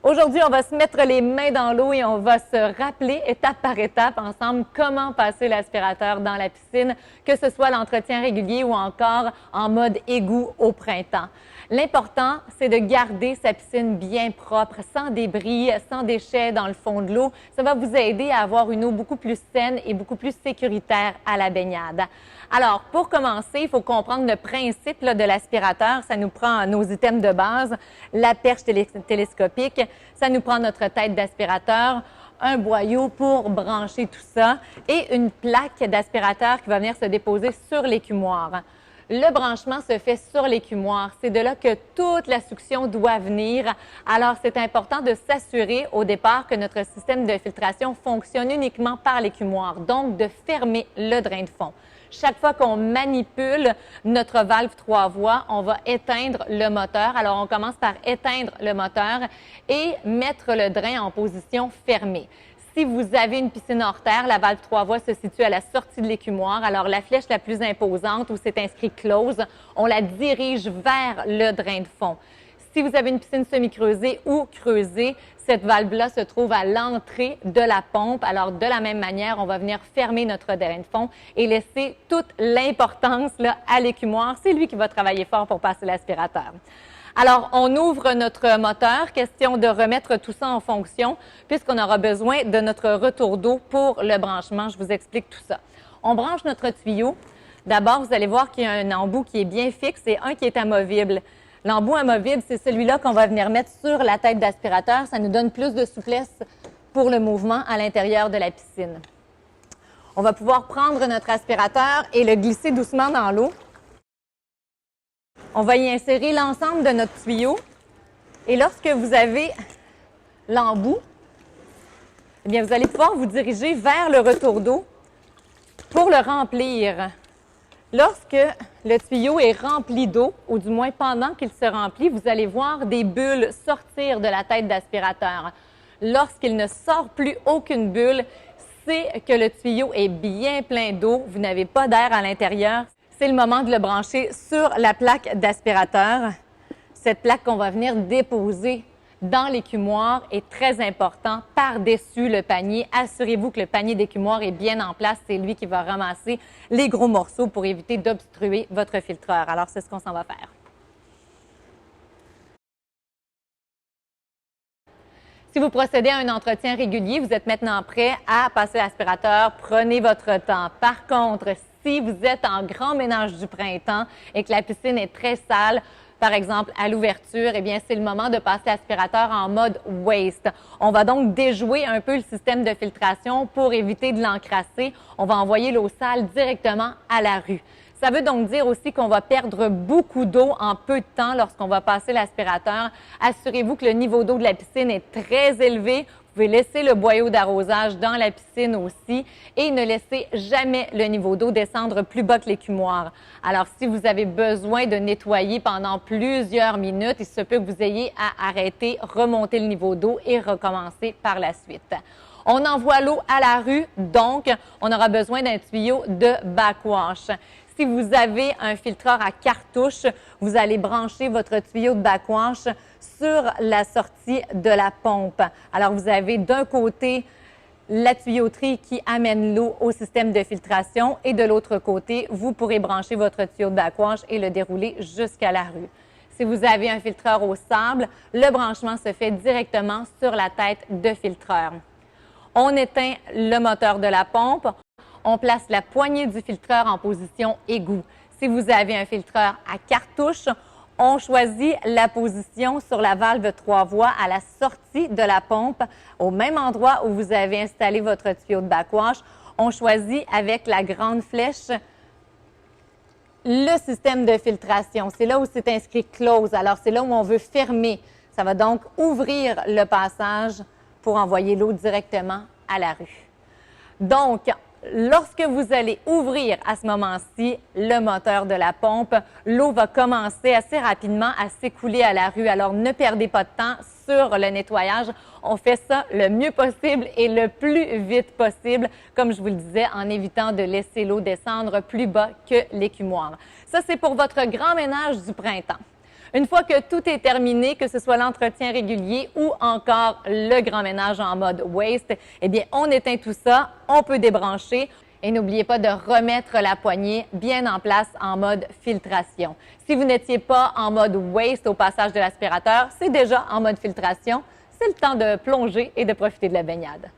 Aujourd'hui, on va se mettre les mains dans l'eau et on va se rappeler étape par étape ensemble comment passer l'aspirateur dans la piscine, que ce soit l'entretien régulier ou encore en mode égout au printemps. L'important, c'est de garder sa piscine bien propre, sans débris, sans déchets dans le fond de l'eau. Ça va vous aider à avoir une eau beaucoup plus saine et beaucoup plus sécuritaire à la baignade. Alors, pour commencer, il faut comprendre le principe de l'aspirateur. Ça nous prend nos items de base, la perche télescopique, ça nous prend notre tête d'aspirateur, un boyau pour brancher tout ça et une plaque d'aspirateur qui va venir se déposer sur l'écumoire. Le branchement se fait sur l'écumoire. C'est de là que toute la succion doit venir. Alors, c'est important de s'assurer au départ que notre système de filtration fonctionne uniquement par l'écumoire, donc de fermer le drain de fond. Chaque fois qu'on manipule notre valve 3 voies, on va éteindre le moteur. Alors, on commence par éteindre le moteur et mettre le drain en position fermée. Si vous avez une piscine hors terre, la valve 3 voies se situe à la sortie de l'écumoire. Alors, la flèche la plus imposante où c'est inscrit « Close », on la dirige vers le drain de fond. Si vous avez une piscine semi-creusée ou creusée, cette valve-là se trouve à l'entrée de la pompe. Alors, de la même manière, on va venir fermer notre drain de fond et laisser toute l'importance à l'écumoire. C'est lui qui va travailler fort pour passer l'aspirateur. Alors, on ouvre notre moteur, question de remettre tout ça en fonction puisqu'on aura besoin de notre retour d'eau pour le branchement. Je vous explique tout ça. On branche notre tuyau. D'abord, vous allez voir qu'il y a un embout qui est bien fixe et un qui est amovible. L'embout amovible, c'est celui-là qu'on va venir mettre sur la tête d'aspirateur. Ça nous donne plus de souplesse pour le mouvement à l'intérieur de la piscine. On va pouvoir prendre notre aspirateur et le glisser doucement dans l'eau. On va y insérer l'ensemble de notre tuyau. Et lorsque vous avez l'embout, eh bien, vous allez pouvoir vous diriger vers le retour d'eau pour le remplir. Lorsque le tuyau est rempli d'eau, ou du moins pendant qu'il se remplit, vous allez voir des bulles sortir de la tête d'aspirateur. Lorsqu'il ne sort plus aucune bulle, c'est que le tuyau est bien plein d'eau, vous n'avez pas d'air à l'intérieur. C'est le moment de le brancher sur la plaque d'aspirateur. Cette plaque qu'on va venir déposer dans l'écumoire est très important par-dessus le panier. Assurez-vous que le panier d'écumoire est bien en place. C'est lui qui va ramasser les gros morceaux pour éviter d'obstruer votre filtreur. Alors, c'est ce qu'on s'en va faire. Si vous procédez à un entretien régulier, vous êtes maintenant prêt à passer l'aspirateur. Prenez votre temps. Par contre, si vous êtes en grand ménage du printemps et que la piscine est très sale, par exemple à l'ouverture, eh bien c'est le moment de passer l'aspirateur en mode waste. On va donc déjouer un peu le système de filtration pour éviter de l'encrasser. On va envoyer l'eau sale directement à la rue. Ça veut donc dire aussi qu'on va perdre beaucoup d'eau en peu de temps lorsqu'on va passer l'aspirateur. Assurez-vous que le niveau d'eau de la piscine est très élevé. Vous pouvez laisser le boyau d'arrosage dans la piscine aussi et ne laissez jamais le niveau d'eau descendre plus bas que l'écumoire. Alors, si vous avez besoin de nettoyer pendant plusieurs minutes, il se peut que vous ayez à arrêter, remonter le niveau d'eau et recommencer par la suite. On envoie l'eau à la rue, donc on aura besoin d'un tuyau de backwash. Si vous avez un filtreur à cartouche, vous allez brancher votre tuyau de backwash sur la sortie de la pompe. Alors, vous avez d'un côté la tuyauterie qui amène l'eau au système de filtration et de l'autre côté, vous pourrez brancher votre tuyau de backwash et le dérouler jusqu'à la rue. Si vous avez un filtreur au sable, le branchement se fait directement sur la tête de filtreur. On éteint le moteur de la pompe. On place la poignée du filtreur en position égout. Si vous avez un filtreur à cartouche, on choisit la position sur la valve 3 voies à la sortie de la pompe, au même endroit où vous avez installé votre tuyau de backwash. On choisit avec la grande flèche le système de filtration. C'est là où c'est inscrit « Close ». Alors, c'est là où on veut fermer. Ça va donc ouvrir le passage pour envoyer l'eau directement à la rue. Donc, lorsque vous allez ouvrir à ce moment-ci le moteur de la pompe, l'eau va commencer assez rapidement à s'écouler à la rue. Alors, ne perdez pas de temps sur le nettoyage. On fait ça le mieux possible et le plus vite possible, comme je vous le disais, en évitant de laisser l'eau descendre plus bas que l'écumoire. Ça, c'est pour votre grand ménage du printemps. Une fois que tout est terminé, que ce soit l'entretien régulier ou encore le grand ménage en mode waste, eh bien, on éteint tout ça, on peut débrancher. Et n'oubliez pas de remettre la poignée bien en place en mode filtration. Si vous n'étiez pas en mode waste au passage de l'aspirateur, c'est déjà en mode filtration. C'est le temps de plonger et de profiter de la baignade.